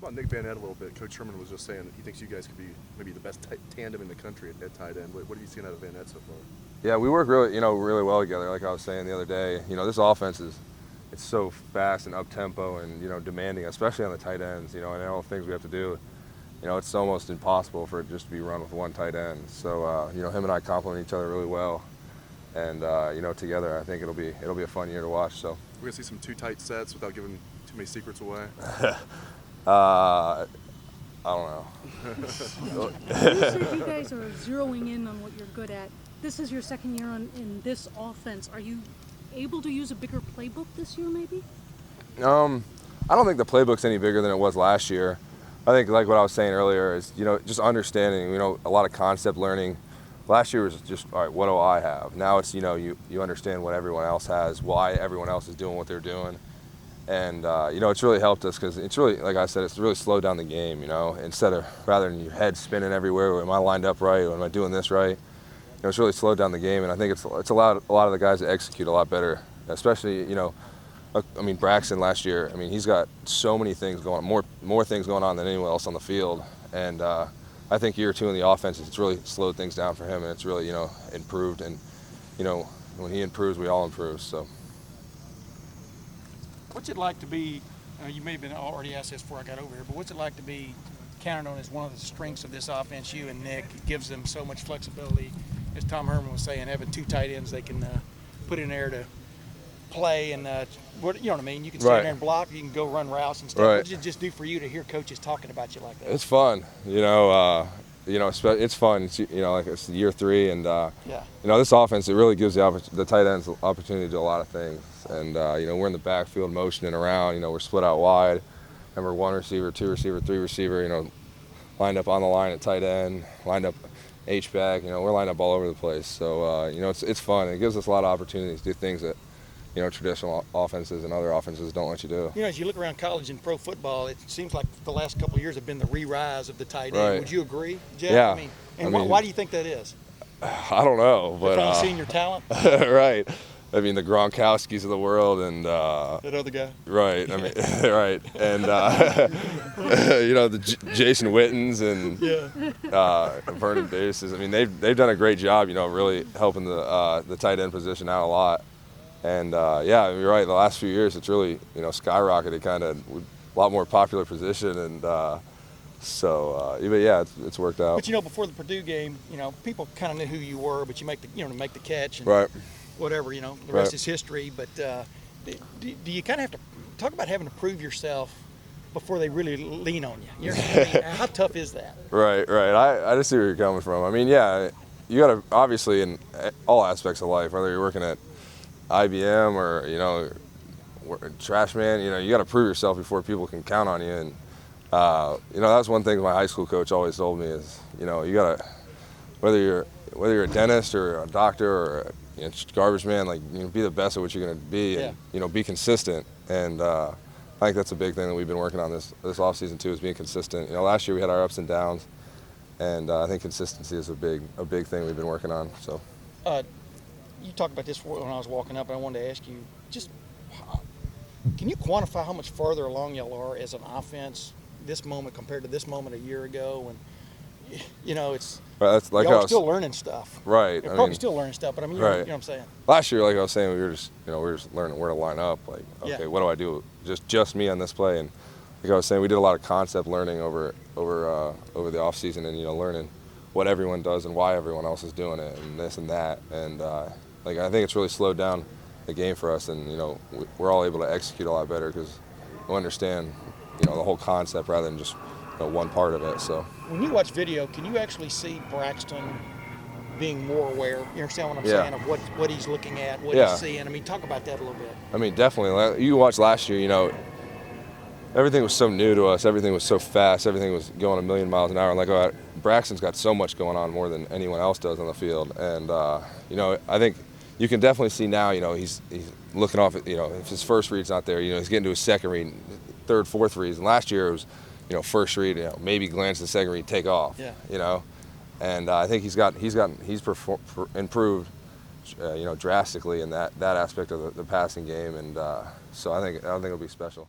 about Nick Van Ed a little bit. Coach Heuerman was just saying that he thinks you guys could be maybe the best tandem in the country at tight end. What have you seen out of Van Ed so far? Yeah, we work really well together. Like I was saying the other day, this offense it's so fast and up tempo and demanding, especially on the tight ends. And all the things we have to do. It's almost impossible for it just to be run with one tight end. So him and I complement each other really well, and together I think it'll be a fun year to watch. So we're gonna see some two tight sets without giving too many secrets away. I don't know. You said you guys are zeroing in on what you're good at. This is your second year in this offense. Are you able to use a bigger playbook this year, maybe? I don't think the playbook's any bigger than it was last year. I think, like what I was saying earlier, is just understanding. A lot of concept learning. Last year was just, all right, what do I have? Now it's you understand what everyone else has, why everyone else is doing what they're doing. And, it's really helped us because it's really, like I said, it's really slowed down the game, rather than your head spinning everywhere, am I lined up right, or am I doing this right? It's really slowed down the game, and I think it's allowed a lot of the guys to execute a lot better, especially, Braxton last year, he's got so many things going on, more things going on than anyone else on the field. And I think year two in the offense, it's really slowed things down for him, and it's really, improved. And, when he improves, we all improve, so. What's it like to be, you may have been already asked this before I got over here, but what's it like to be counted on as one of the strengths of this offense, you and Nick? It gives them so much flexibility. As Tom Heuerman was saying, having two tight ends they can put in there to play and, you know what I mean? You can stand there and block, you can go run routes and stuff. Right. What does it just do for you to hear coaches talking about you like that? It's fun, it's fun. It's, like it's year three, and this offense, it really gives the tight ends the opportunity to do a lot of things. And we're in the backfield motioning around. We're split out wide, and we're one receiver, two receiver, three receiver. Lined up on the line at tight end, lined up H back. We're lined up all over the place. So it's fun. It gives us a lot of opportunities to do things that traditional offenses and other offenses don't let you do. As you look around college and pro football, it seems like the last couple of years have been the re-rise of the tight end. Right. Would you agree, Jeff? Yeah. Why do you think that is? I don't know, but finally seeing your talent. Right. The Gronkowskis of the world and that other guy. Right. Right. And the Jason Wittens and Vernon Davises. They've done a great job. Really helping the tight end position out a lot. And you're right. The last few years, it's really skyrocketed, kind of a lot more popular position, and it's worked out. But before the Purdue game, people kind of knew who you were, but you make the catch and right. Whatever, the rest is history. But do you kind of have to talk about having to prove yourself before they really lean on you? How tough is that? Right. I just see where you're coming from. You got to obviously in all aspects of life, whether you're working at IBM or trash man, you got to prove yourself before people can count on you. And that's one thing my high school coach always told me is you got to, whether you're a dentist or a doctor or garbage man, be the best at what you're going to be, and be consistent. And I think that's a big thing that we've been working on this off season too, is being consistent. Last year we had our ups and downs, and I think consistency is a big thing we've been working on. So. You talked about this when I was walking up, and I wanted to ask you, can you quantify how much farther along y'all are as an offense this moment compared to this moment a year ago? And it's that's like y'all are still learning stuff. Right. You're probably still learning stuff, but you know what I'm saying. Last year, like I was saying, we were just learning where to line up. What do I do? Just me on this play, and like I was saying, we did a lot of concept learning over the off season, and learning what everyone does and why everyone else is doing it, and this and that, and I think it's really slowed down the game for us, and we're all able to execute a lot better because we understand the whole concept rather than just one part of it. So when you watch video, can you actually see Braxton being more aware? You understand what I'm saying, of what he's looking at, what he's seeing? Talk about that a little bit. Definitely. You watched last year, everything was so new to us. Everything was so fast. Everything was going a million miles an hour. And Braxton's got so much going on more than anyone else does on the field. And I think you can definitely see now. He's looking off at if his first read's not there, he's getting to his second read, third, fourth reads. And last year it was first read, maybe glance at the second read, take off. Yeah. And I think he's improved, drastically in that aspect of the passing game. And so I think it'll be special.